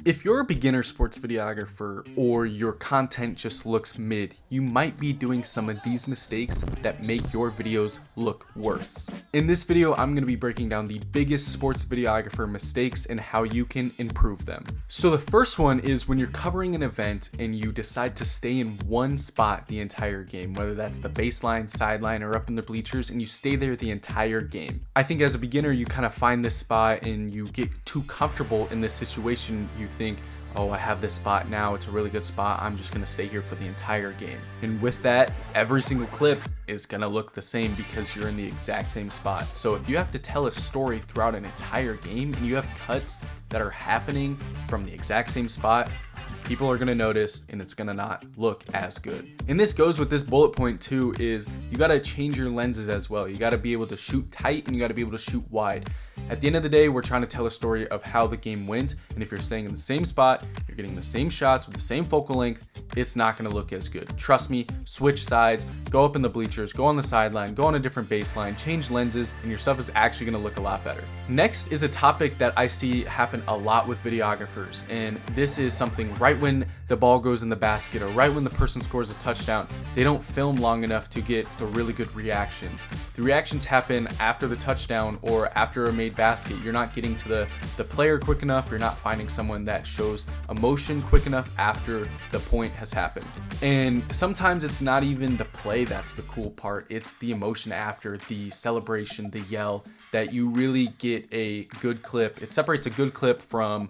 If you're a beginner sports videographer or your content just looks mid, you might be doing some of these mistakes that make your videos look worse. In this video, I'm going to be breaking down the biggest sports videographer mistakes and how you can improve them. So the first one is when you're covering an event and you decide to stay in one spot the entire game, whether that's the baseline, sideline, or up in the bleachers, and you stay there the entire game. I think as a beginner, you kind of find this spot and you get too comfortable in this situation. You think, oh, I have this spot now, it's a really good spot, I'm just gonna stay here for the entire game. And with that, every single clip is gonna look the same because you're in the exact same spot. So if you have to tell a story throughout an entire game and you have cuts that are happening from the exact same spot, people are gonna notice and it's gonna not look as good. And this goes with this bullet point too, is you gotta change your lenses as well. You gotta be able to shoot tight and you gotta be able to shoot wide. At the end of the day, we're trying to tell a story of how the game went, and if you're staying in the same spot, you're getting the same shots with the same focal length, it's not gonna look as good. Trust me, switch sides, go up in the bleachers, go on the sideline, go on a different baseline, change lenses, and your stuff is actually gonna look a lot better. Next is a topic that I see happen a lot with videographers, and this is something right when the ball goes in the basket or right when the person scores a touchdown, they don't film long enough to get the really good reactions. The reactions happen after the touchdown or after a made basket. You're not getting to the player quick enough. You're not finding someone that shows emotion quick enough after the point has happened. And sometimes it's not even the play that's the cool part. It's the emotion after, the celebration, the yell, that you really get a good clip. It separates a good clip from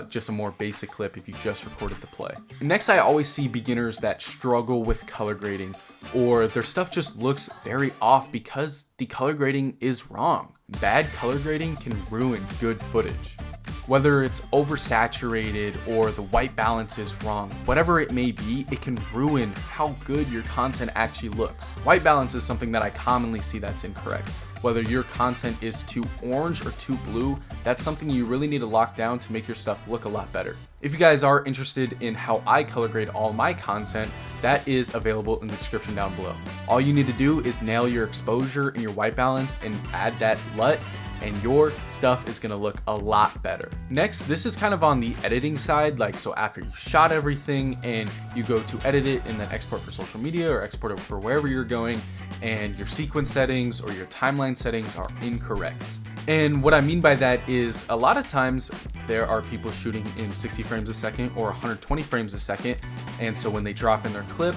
just a more basic clip if you just recorded the play. Next, I always see beginners that struggle with color grading, or their stuff just looks very off because the color grading is wrong. Bad color grading can ruin good footage. Whether it's oversaturated or the white balance is wrong, whatever it may be, it can ruin how good your content actually looks. White balance is something that I commonly see that's incorrect. Whether your content is too orange or too blue, that's something you really need to lock down to make your stuff look a lot better. If you guys are interested in how I color grade all my content, that is available in the description down below. All you need to do is nail your exposure and your white balance and add that LUT, and your stuff is gonna look a lot better. Next, this is kind of on the editing side, like so after you shot everything and you go to edit it and then export for social media or export it for wherever you're going, and your sequence settings or your timeline settings are incorrect. And what I mean by that is a lot of times there are people shooting in 60 frames a second or 120 frames a second, and so when they drop in their clip,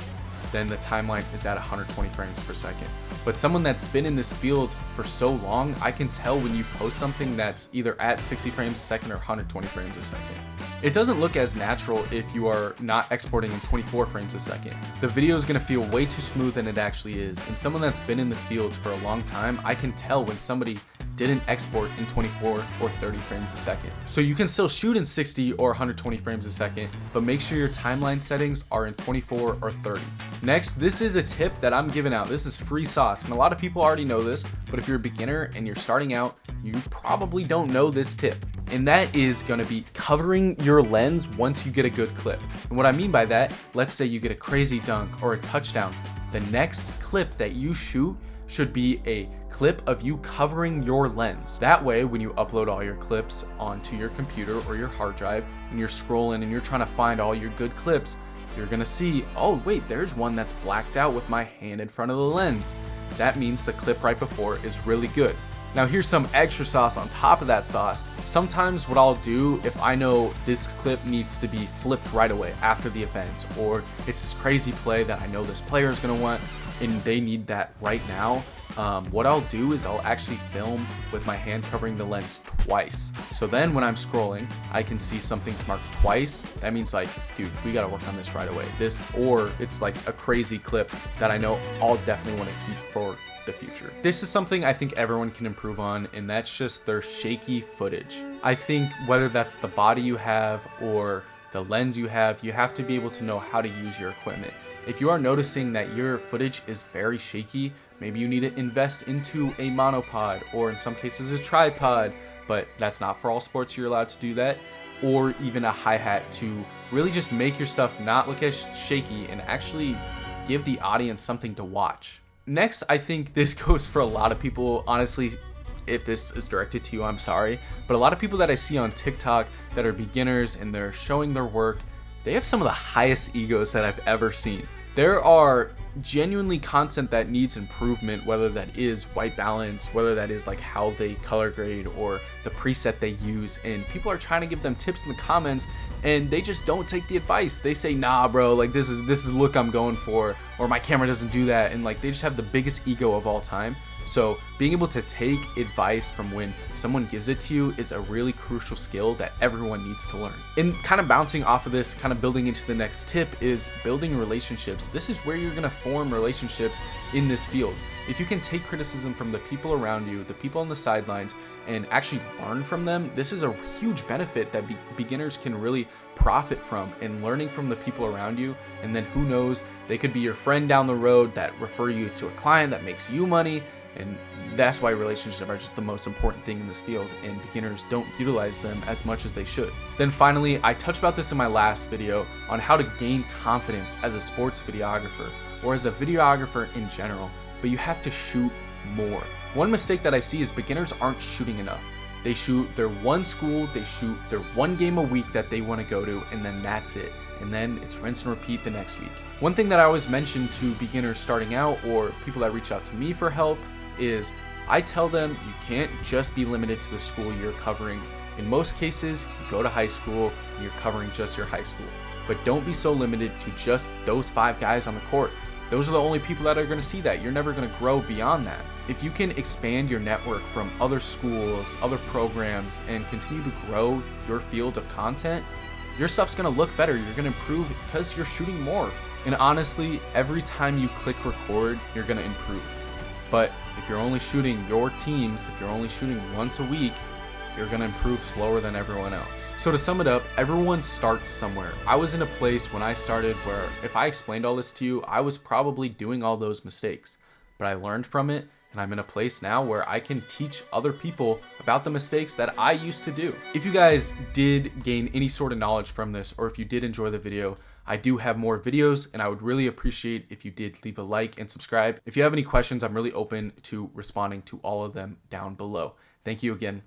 then the timeline is at 120 frames per second. But someone that's been in this field for so long, I can tell when you post something that's either at 60 frames a second or 120 frames a second. It doesn't look as natural if you are not exporting in 24 frames a second. The video is gonna feel way too smooth than it actually is. And someone that's been in the field for a long time, I can tell when somebody didn't export in 24 or 30 frames a second. So you can still shoot in 60 or 120 frames a second, but make sure your timeline settings are in 24 or 30. Next, this is a tip that I'm giving out. This is free sauce, and a lot of people already know this, but if you're a beginner and you're starting out, you probably don't know this tip. And that is gonna be covering your lens once you get a good clip. And what I mean by that, let's say you get a crazy dunk or a touchdown. The next clip that you shoot should be a clip of you covering your lens. That way, when you upload all your clips onto your computer or your hard drive and you're scrolling and you're trying to find all your good clips, you're gonna see, oh wait, there's one that's blacked out with my hand in front of the lens. That means the clip right before is really good. Now here's some extra sauce on top of that sauce. Sometimes what I'll do if I know this clip needs to be flipped right away after the event, or it's this crazy play that I know this player is gonna want and they need that right now, what I'll do is I'll actually film with my hand covering the lens twice. So then when I'm scrolling, I can see something's marked twice. That means like, dude, we gotta work on this right away. This, or it's like a crazy clip that I know I'll definitely wanna keep for the future. This is something I think everyone can improve on, and that's just their shaky footage. I think whether that's the body you have or the lens you have to be able to know how to use your equipment. If you are noticing that your footage is very shaky, maybe you need to invest into a monopod or in some cases a tripod, but that's not for all sports, you're allowed to do that, or even a hi-hat to really just make your stuff not look as shaky and actually give the audience something to watch. Next, I think this goes for a lot of people. Honestly, if this is directed to you, I'm sorry, but a lot of people that I see on TikTok that are beginners and they're showing their work, they have some of the highest egos that I've ever seen. There are genuinely content that needs improvement, whether that is white balance, whether that is like how they color grade or the preset they use, and people are trying to give them tips in the comments and they just don't take the advice. They say, nah bro, like this is the look I'm going for, or my camera doesn't do that, and like they just have the biggest ego of all time. So being able to take advice from when someone gives it to you is a really crucial skill that everyone needs to learn. And kind of bouncing off of this, kind of building into the next tip, is building relationships. This is where you're gonna form relationships in this field. If you can take criticism from the people around you, the people on the sidelines, and actually learn from them, this is a huge benefit that beginners can really profit from, and learning from the people around you. And then who knows, they could be your friend down the road that refer you to a client that makes you money. And that's why relationships are just the most important thing in this field, and beginners don't utilize them as much as they should. Then finally, I touched about this in my last video on how to gain confidence as a sports videographer or as a videographer in general, but you have to shoot more. One mistake that I see is beginners aren't shooting enough. They shoot their one school, they shoot their one game a week that they want to go to, and then that's it. And then it's rinse and repeat the next week. One thing that I always mention to beginners starting out, or people that reach out to me for help, is I tell them you can't just be limited to the school you're covering. In most cases, you go to high school and you're covering just your high school. But don't be so limited to just those 5 guys on the court. Those are the only people that are going to see that. You're never going to grow beyond that. If you can expand your network from other schools, other programs, and continue to grow your field of content, your stuff's going to look better. You're going to improve because you're shooting more. And honestly, every time you click record, you're going to improve. But if you're only shooting your teams, if you're only shooting once a week, you're gonna improve slower than everyone else. So to sum it up, everyone starts somewhere. I was in a place when I started where if I explained all this to you, I was probably doing all those mistakes, but I learned from it, and I'm in a place now where I can teach other people about the mistakes that I used to do. If you guys did gain any sort of knowledge from this, or if you did enjoy the video, I do have more videos, and I would really appreciate if you did leave a like and subscribe. If you have any questions, I'm really open to responding to all of them down below. Thank you again.